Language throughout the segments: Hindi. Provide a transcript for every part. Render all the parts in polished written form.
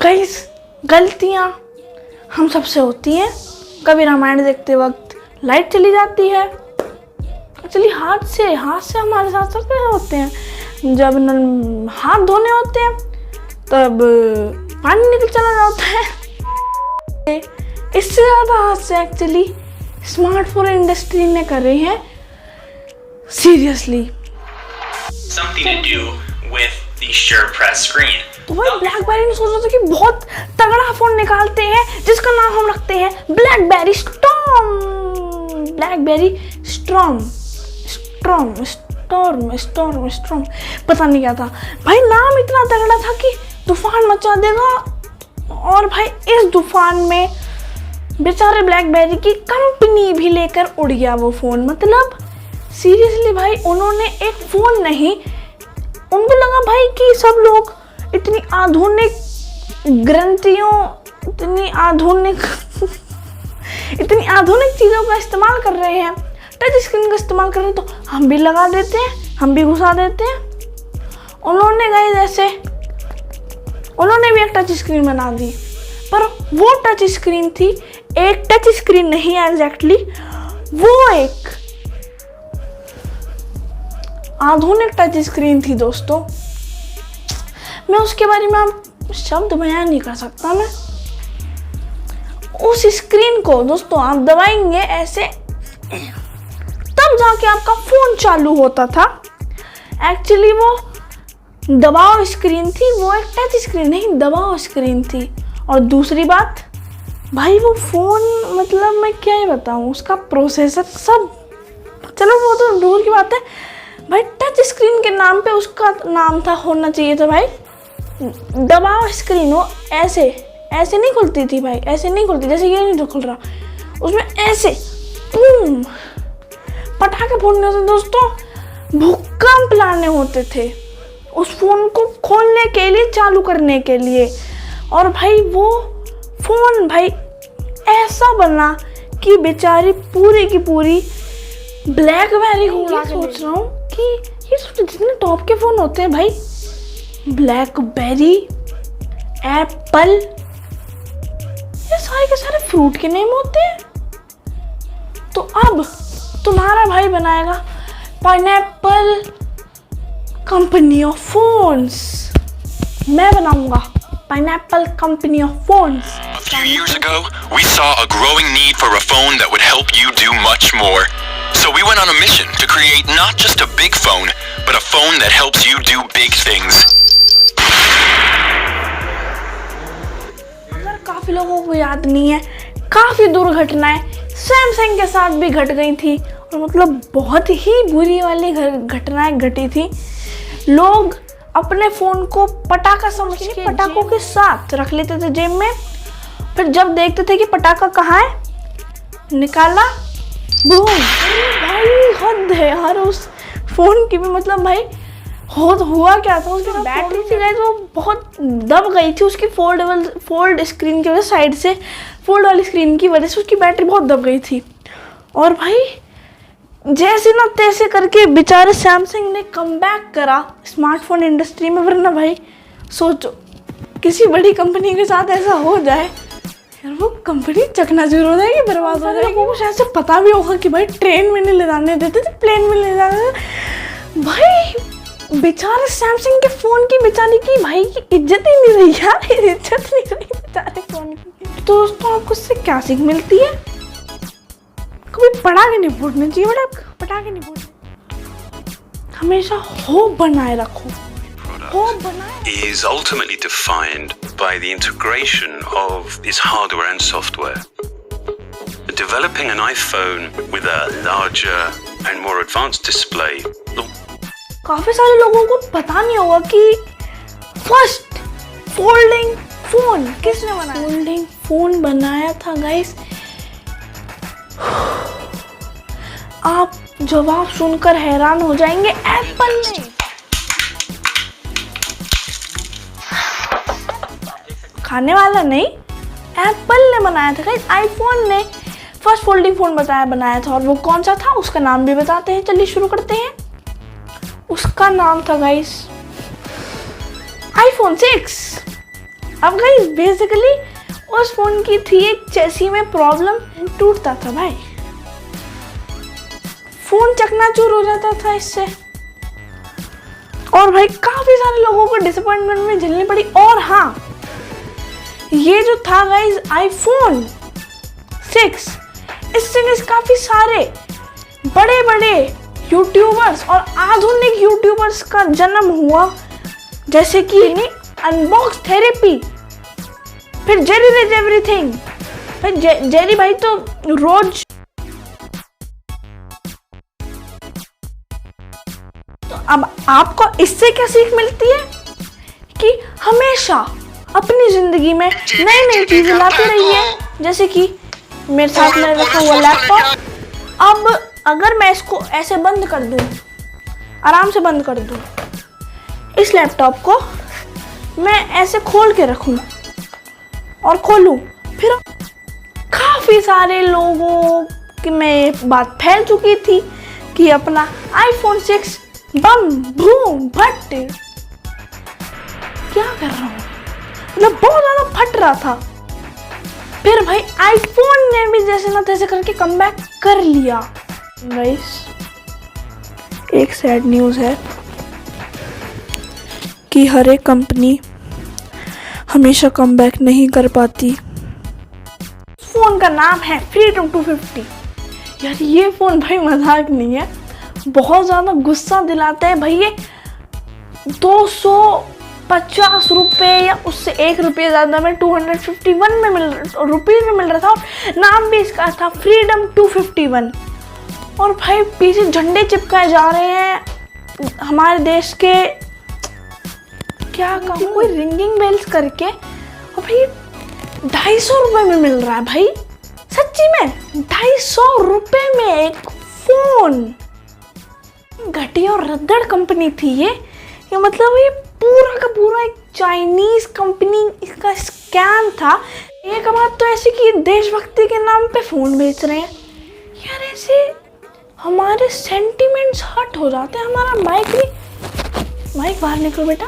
गाइस गलतियाँ हम सबसे होती हैं। कभी रामायण देखते वक्त लाइट चली जाती है, एक्चुअली हाथ से हमारे साथ सब होते हैं। जब हाथ धोने होते हैं तब पानी निकल चला जाता है। इससे ज़्यादा हादसे एक्चुअली स्मार्टफोन इंडस्ट्री में कर रही है seriously. Something to do with the SurePress screen. तो भाई ब्लैकबेरी ने सोचा था कि बहुत तगड़ा फोन निकालते हैं जिसका नाम हम रखते हैं ब्लैकबेरी स्टॉर्म। ब्लैकबेरी स्टॉर्म पता नहीं क्या था भाई, नाम इतना तगड़ा था कि तूफान मचा देगा। और भाई इस तूफान में बेचारे ब्लैकबेरी की कंपनी भी लेकर उड़ गया वो फोन। मतलब सीरियसली भाई उन्होंने एक फोन नहीं, उनको लगा भाई कि सब लोग इतनी आधुनिक ग्रंथियों, इतनी आधुनिक चीज़ों का इस्तेमाल कर रहे हैं, टच स्क्रीन का इस्तेमाल कर रहे हैं, तो हम भी लगा देते हैं, हम भी घुसा देते हैं। उन्होंने भी एक टच स्क्रीन बना दी, पर वो टच स्क्रीन थी, एक टच स्क्रीन नहीं एग्जैक्टली, वो एक आधुनिक टच स्क्रीन थी दोस्तों। मैं उसके बारे में आप शब्द बयान नहीं कर सकता। मैं उस स्क्रीन को दोस्तों आप दबाएंगे ऐसे, तब जाके आपका फोन चालू होता था। एक्चुअली वो दबाव स्क्रीन थी, वो एक टच स्क्रीन नहीं, दबाव स्क्रीन थी। और दूसरी बात भाई वो फोन, मतलब मैं क्या ही बताऊं, उसका प्रोसेसर सब, चलो वो तो दूर की बात है भाई। टच स्क्रीन के नाम पे उसका नाम था, होना चाहिए था भाई दबाव स्क्रीन। वो ऐसे नहीं खुलती थी भाई, ऐसे नहीं खुलती, जैसे ये नहीं खुल रहा, उसमें ऐसे बूम पटाखे फोड़ने होते दोस्तों, भूकंप लाने होते थे उस फोन को खोलने के लिए, चालू करने के लिए। और भाई वो फोन भाई ऐसा बना कि बेचारी पूरी की पूरी ब्लैकबेरी को उड़ा। सोच रहा हूँ कि ये जितने टॉप के फोन होते हैं भाई, ब्लैकबेरी, एप्पल, ये सारे के सारे फ्रूट के नेम होते हैं। तो अब तुम्हारा भाई बनाएगा पाइनएप्पल कंपनी ऑफ फोन्स। मैं बनाऊंगा pineapple company of phones. A few years ago, we saw a growing need for a phone that would help you do much more. So we went on a mission to create not just a big phone, but a phone that helps you do big things. अगर काफी लोगों को याद नहीं है, काफी दुर्घटनाएं सैमसंग के साथ भी घट गई थी, और मतलब बहुत ही बुरी वाली घटनाएं घटी थी। लोग अपने फोन को पटाखा समझ के पटाखों के साथ रख लेते थे जेब में, फिर जब देखते थे कि पटाखा कहाँ है, निकाला, बूम। भाई हद है यार उस फोन की भी। मतलब भाई हुआ क्या था, उसकी बैटरी थी गाइस वो बहुत दब गई थी, उसकी फोल्ड स्क्रीन की वजह, साइड से फोल्ड वाली स्क्रीन की वजह से उसकी बैटरी बहुत दब गई थी। और भाई जैसे ना तैसे करके बेचारे सैमसंग ने कमबैक करा स्मार्टफोन इंडस्ट्री में। वरना भाई सोचो किसी बड़ी कंपनी के साथ ऐसा हो जाए यार, वो कंपनी चकनाचूर हो जाएगी, बर्बाद हो जाएगी। लोगों को शायद से पता भी होगा कि भाई ट्रेन में नहीं ले जाने देते थे, प्लेन में ले जाने देते। भाई बेचारे सैमसंग के फोन की, बेचारी की भाई की इज्जत ही नहीं रही यार, इज्जत नहीं रही बेचारे फोन की। तो दोस्तों आपको इससे क्या सीख मिलती है? कभी पटाखे नहीं फूटने चाहिए, बड़ा पटाखे नहीं फूटने, हमेशा होप बनाए रखो। होप बनाए is ultimately defined by the integration of its hardware and software. Developing an iPhone with a larger and more advanced display. काफी सारे लोगों को पता नहीं होगा कि फर्स्ट फोल्डिंग फोन किसने बनाया। फोल्डिंग फोन बनाया था गाइस, आप जवाब सुनकर हैरान हो जाएंगे, एप्पल ने। खाने वाला नहीं, एप्पल ने बनाया था गाइस। आईफोन ने फर्स्ट फोल्डिंग फोन बनाया था, और वो कौन सा था उसका नाम भी बताते हैं। चलिए शुरू करते हैं। उसका नाम था गाइस आईफोन 6। अब गाइस बेसिकली उस फोन की थी एक चेसी में प्रॉब्लम, टूटता था भाई, फोन चकनाचूर हो जाता था इससे। और भाई काफी सारे लोगों को डिसअपॉइंटमेंट में झेलनी पड़ी। और हाँ, ये जो था गाइस आईफोन 6, इससे काफी सारे बड़े बड़े यूट्यूबर्स और आधुनिक यूट्यूबर्स का जन्म हुआ, जैसे कि अनबॉक्स थेरेपी, फिर जेरी रेज एवरीथिंग। भाई जेरी भाई तो रोज, तो अब आपको इससे क्या सीख मिलती है कि हमेशा अपनी जिंदगी में नई नई चीजें लाते रहिए, जैसे कि मेरे साथ में रखा हुआ लैपटॉप। अब अगर मैं इसको ऐसे बंद कर दूं, आराम से बंद कर दूं, इस लैपटॉप को मैं ऐसे खोल के रखूं और खोलूं, फिर काफी सारे लोगों की में बात फैल चुकी थी कि अपना आईफोन 6 बम बूम फट, क्या कर रहा हूं, मतलब बहुत ज्यादा फट रहा था। फिर भाई आईफोन ने भी जैसे ना तैसे करके कमबैक कर लिया। गाइस एक सैड न्यूज़ है कि हर एक कंपनी हमेशा कमबैक नहीं कर पाती। फोन का नाम है फ्रीडम 250। यार ये फोन भाई मजाक नहीं है, बहुत ज्यादा गुस्सा दिलाता है भाई। ये 250 रुपए या उससे 1 रुपये ज्यादा में 251 में रुपीज में मिल रहा था, और नाम भी इसका था फ्रीडम 251। और भाई पीछे झंडे चिपकाए जा रहे हैं हमारे देश के, क्या कहूँ, कोई रिंगिंग बेल्स करके, और भाई 250 रुपए में मिल रहा है भाई, सच्ची में 250 रुपए में एक फोन। घटिया और रद्दड़ कंपनी थी ये मतलब ये पूरा का पूरा एक चाइनीज कंपनी इसका स्कैम था। एक बात तो ऐसी कि देशभक्ति के नाम पे फोन बेच रहे हैं यार, ऐसे हमारे सेंटिमेंट्स हर्ट हो जाते हैं। हमारा माइक बाहर निकलो बेटा,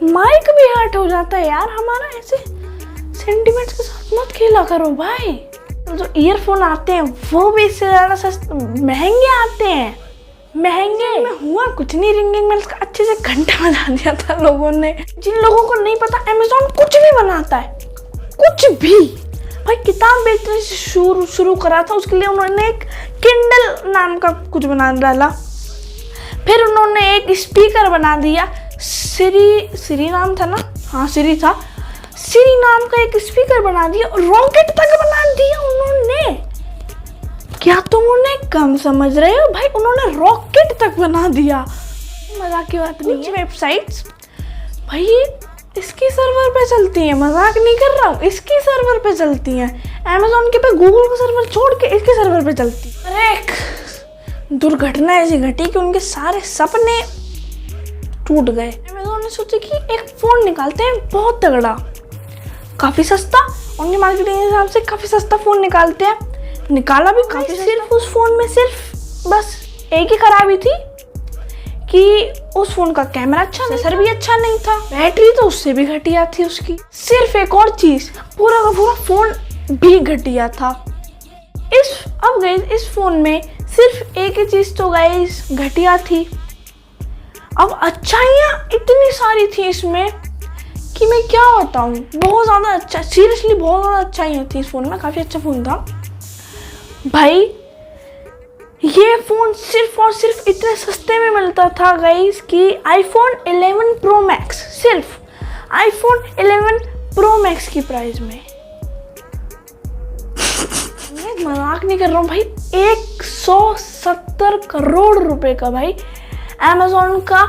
माइक भी हर्ट हो जाता है यार हमारा, ऐसे सेंटिमेंट्स के साथ मत खेला करो भाई। जो ईयरफोन आते हैं वो भी इससे ज़्यादा महंगे आते हैं, महंगे में हुआ कुछ नहीं, रिंगिंग बेल्स का अच्छे से घंटा बजा दिया था लोगों ने। जिन लोगों को नहीं पता, अमेज़न कुछ भी बनाता है, कुछ भी भाई। किताब बेचने से शुरू करा था, उसके लिए उन्होंने एक किंडल नाम का कुछ बना डाला, फिर उन्होंने एक स्पीकर बना दिया, सिरी नाम था ना, हाँ सिरी था, सिरी नाम का एक स्पीकर बना दिया, और रॉकेट तक बना दिया उन्होंने। क्या तुम उन्हें कम समझ रहे हो भाई, उन्होंने रॉकेट तक बना दिया, मजाक की बात नहीं है। वेबसाइट्स भाई इसकी सर्वर पे चलती हैं, मजाक नहीं कर रहा हूँ, इसकी सर्वर पे चलती हैं। अमेज़न के पे गूगल का सर्वर छोड़ के इसके सर्वर पे चलती। अरे एक दुर्घटना ऐसी घटी कि उनके सारे सपने टूट गए। अमेज़न ने सोचा कि एक फ़ोन निकालते हैं बहुत तगड़ा, काफ़ी सस्ता, उनके मार्केटिंग के हिसाब से काफ़ी सस्ता फ़ोन निकालते हैं। निकाला भी काफ़ी, सिर्फ उस फ़ोन में सिर्फ बस एक ही खराबी थी कि उस फ़ोन का कैमरा अच्छा, प्रोसेसर भी अच्छा नहीं था, बैटरी तो उससे भी घटिया थी उसकी। सिर्फ एक और चीज़, पूरा का पूरा फ़ोन भी घटिया था। अब गाइस इस फ़ोन में सिर्फ एक ही चीज़ तो गाइस घटिया थी, अब अच्छाइयाँ इतनी सारी थी इसमें कि मैं क्या बताऊँ। बहुत ज़्यादा अच्छा, सीरियसली बहुत ज़्यादा अच्छाइयाँ थी इस फ़ोन में, काफ़ी अच्छा फ़ोन था भाई। ये फ़ोन सिर्फ और सिर्फ इतने सस्ते में मिलता था गाइस कि आईफोन 11 प्रो मैक्स, सिर्फ आईफोन 11 प्रो मैक्स की प्राइस में। मैं मजाक नहीं कर रहा हूँ भाई, 170 करोड़ रुपए का भाई अमेज़न का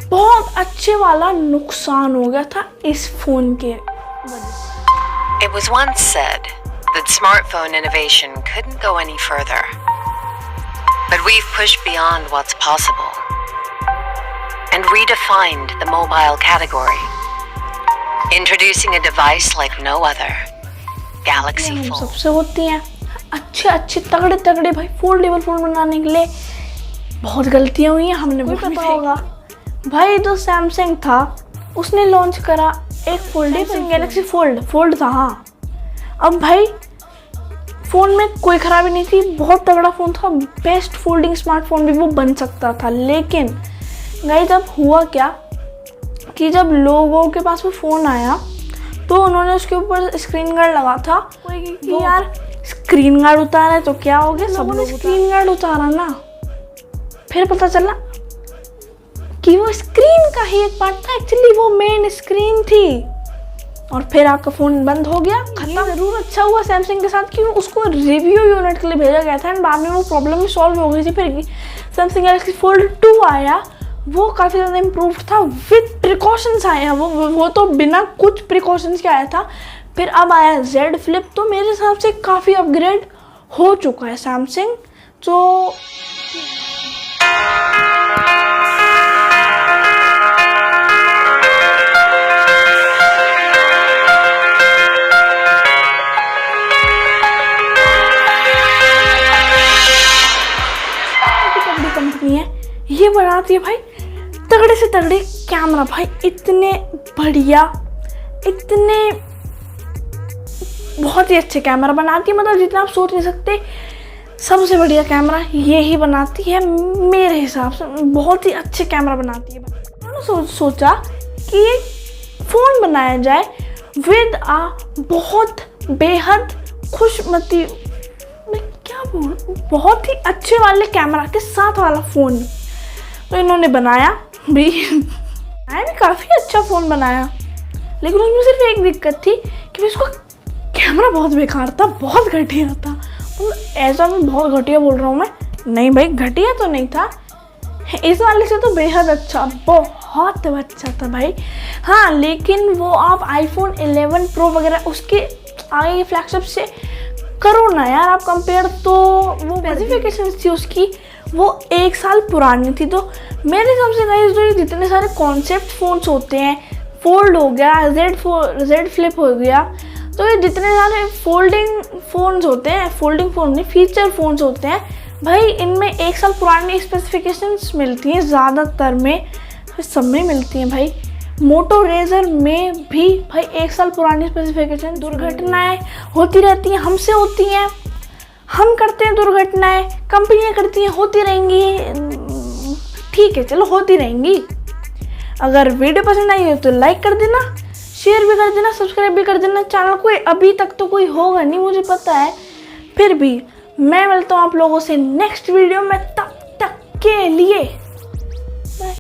बहुत अच्छे वाला नुकसान हो गया था इस फ़ोन के वजह से। It was once said that smartphone innovation couldn't go any further. But we've pushed beyond what's possible and redefined the mobile category, introducing a device like no other, Galaxy हम Fold. सबसे होती हैं अच्छे तगड़े भाई फोल्डेबल फोन बनाने के लिए बहुत गलतियां हुई हैं, हमने भी पता होगा भाई। जो सैमसंग था उसने लॉन्च करा एक फोल्डिंग गैलेक्सी फोल्ड था। हाँ, अब भाई फ़ोन में कोई ख़राबी नहीं थी, बहुत तगड़ा फ़ोन था, बेस्ट फोल्डिंग स्मार्टफोन भी वो बन सकता था। लेकिन गाइस अब हुआ क्या कि जब लोगों के पास वो फ़ोन आया तो उन्होंने उसके ऊपर स्क्रीन गार्ड लगा था कि यार स्क्रीन गार्ड उतारा है तो क्या हो गया, सब लोग स्क्रीन गार्ड उतारा ना। फिर पता चला कि वो स्क्रीन का ही एक पार्ट था, एक्चुअली वो मेन स्क्रीन थी। और फिर आपका फ़ोन बंद हो गया, खत्म। ज़रूर अच्छा हुआ सैमसंग के साथ कि उसको रिव्यू यूनिट के लिए भेजा गया था एंड बाद में वो प्रॉब्लम भी सॉल्व हो गई थी। फिर सैमसंग गैलेक्सी फोल्ड 2 आया, वो काफ़ी ज़्यादा इम्प्रूव था, विद प्रिकॉशंस आए हैं। वो तो बिना कुछ प्रिकॉशंस के आया था। फिर अब आया जेड फ्लिप, तो मेरे हिसाब से काफ़ी अपग्रेड हो चुका है सैमसंग। तो कंपनी है, ये बनाती है भाई तगड़े से तगड़े कैमरा, भाई इतने बढ़िया, इतने बहुत ही अच्छे कैमरा बनाती है, मतलब जितना आप सोच नहीं सकते। सबसे बढ़िया कैमरा ये ही बनाती है मेरे हिसाब से, बहुत ही अच्छे कैमरा बनाती है। मैंने सोचा कि एक फ़ोन बनाया जाए विद आ बहुत बेहद खुशमती, मैं क्या बोलूं, बहुत ही अच्छे वाले कैमरा के साथ वाला फ़ोन। तो इन्होंने बनाया भी काफ़ी अच्छा फ़ोन बनाया, लेकिन उसमें सिर्फ एक दिक्कत थी कि उसका कैमरा बहुत बेकार था, बहुत घटिया था। ऐसा मैं बहुत घटिया बोल रहा हूँ मैं, नहीं भाई घटिया तो नहीं था, इस वाले से तो बेहद अच्छा, बहुत अच्छा था भाई। हाँ, लेकिन वो आप आईफोन 11 प्रो वगैरह उसके आगे की फ्लैगशिप से करो ना यार आप कंपेयर, तो वो स्पेसिफिकेशन थी उसकी वो 1 साल पुरानी थी। तो मेरे हिसाब से गाइस जो ये जितने सारे कॉन्सेप्ट फ़ोन्स होते हैं, फोल्ड हो गया, जेड फ्लिप हो गया, तो ये जितने सारे फोल्डिंग फ़ोन्स होते हैं, फोल्डिंग फ़ोन नहीं फीचर फ़ोन्स होते हैं भाई, इनमें 1 साल पुरानी स्पेसिफिकेशंस मिलती हैं, ज़्यादातर में, सब में मिलती हैं भाई। मोटो रेजर में भी भाई 1 साल पुरानी स्पेसिफिकेशन। दुर्घटनाएं होती रहती हैं, हमसे होती हैं, हम करते हैं दुर्घटनाएं, कंपनियां करती हैं, होती रहेंगी, ठीक है चलो होती रहेंगी। अगर वीडियो पसंद आई हो तो लाइक कर देना, शेयर भी कर देना, सब्सक्राइब भी कर देना चैनल को। अभी तक तो कोई होगा नहीं मुझे पता है, फिर भी मैं मिलता हूँ आप लोगों से नेक्स्ट वीडियो में, तब तक के लिए